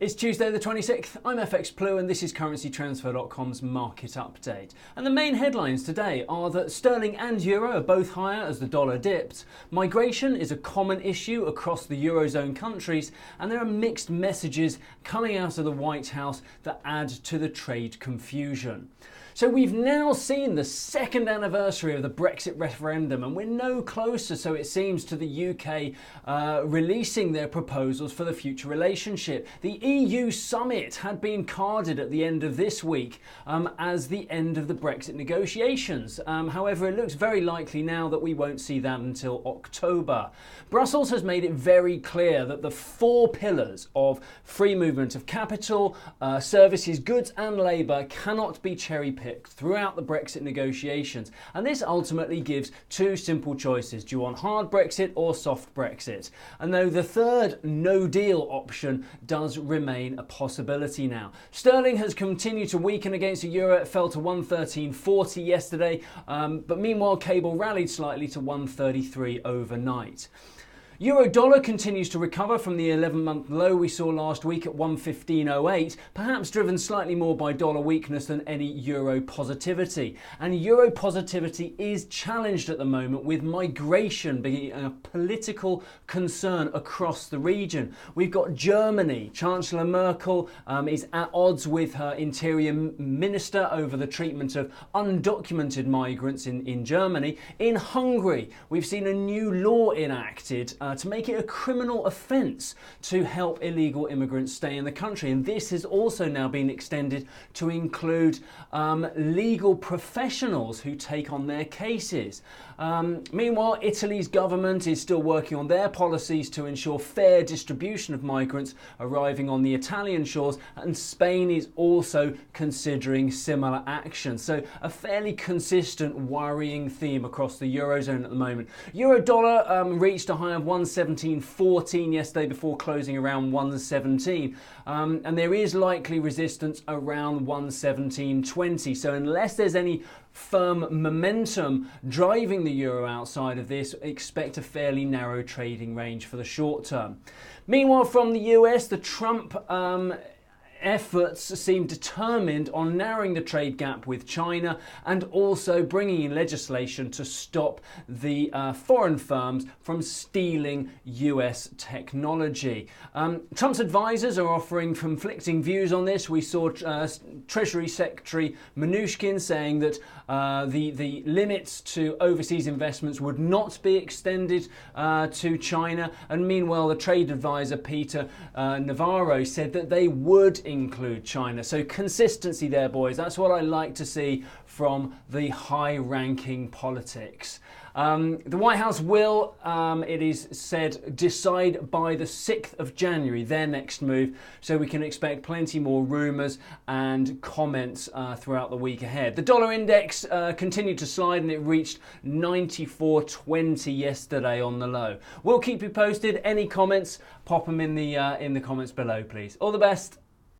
It's Tuesday the 26th, I'm FX Plu and this is CurrencyTransfer.com's market update. And the main headlines today are that sterling and euro are both higher as the dollar dips, migration is a common issue across the Eurozone countries, and there are mixed messages coming out of the White House that add to the trade confusion. So we've now seen the second anniversary of the Brexit referendum and we're no closer, so it seems, to the UK releasing their proposals for the future relationship. The EU summit had been carded at the end of this week as the end of the Brexit negotiations. However, it looks very likely now that we won't see that until October. Brussels has made it very clear that the four pillars of free movement of capital, services, goods and labour cannot be cherry-picked throughout the Brexit negotiations, and this ultimately gives two simple choices: do you want hard Brexit or soft Brexit? And though the third no deal option does remain a possibility now. Sterling has continued to weaken against the euro. It fell to 113.40 yesterday, but meanwhile cable rallied slightly to 133 overnight. Euro dollar continues to recover from the 11-month low we saw last week at 115.08, perhaps driven slightly more by dollar weakness than any euro positivity. And euro positivity is challenged at the moment, with migration being a political concern across the region. We've got Germany. Chancellor Merkel is at odds with her interior minister over the treatment of undocumented migrants in Germany. In Hungary, we've seen a new law enacted to make it a criminal offence to help illegal immigrants stay in the country. And this has also now been extended to include legal professionals who take on their cases. Meanwhile, Italy's government is still working on their policies to ensure fair distribution of migrants arriving on the Italian shores, and Spain is also considering similar action. So a fairly consistent worrying theme across the Eurozone at the moment. Euro dollar reached a high of 117.14 yesterday before closing around 117, and there is likely resistance around 117.20. So unless there's any firm momentum driving the euro outside of this, expect a fairly narrow trading range for the short term. Meanwhile, from the US, the Trump efforts seem determined on narrowing the trade gap with China and also bringing in legislation to stop the foreign firms from stealing US technology. Trump's advisors are offering conflicting views on this. We saw Treasury Secretary Mnuchin saying that the limits to overseas investments would not be extended to China, and meanwhile the trade advisor Peter Navarro said that they would include China. So consistency there, boys. That's what I like to see from the high-ranking politics. The White House will, it is said, decide by the 6th of January their next move, so we can expect plenty more rumours and comments throughout the week ahead. The dollar index continued to slide and it reached 94.20 yesterday on the low. We'll keep you posted. Any comments, pop them in the comments below, please. All the best.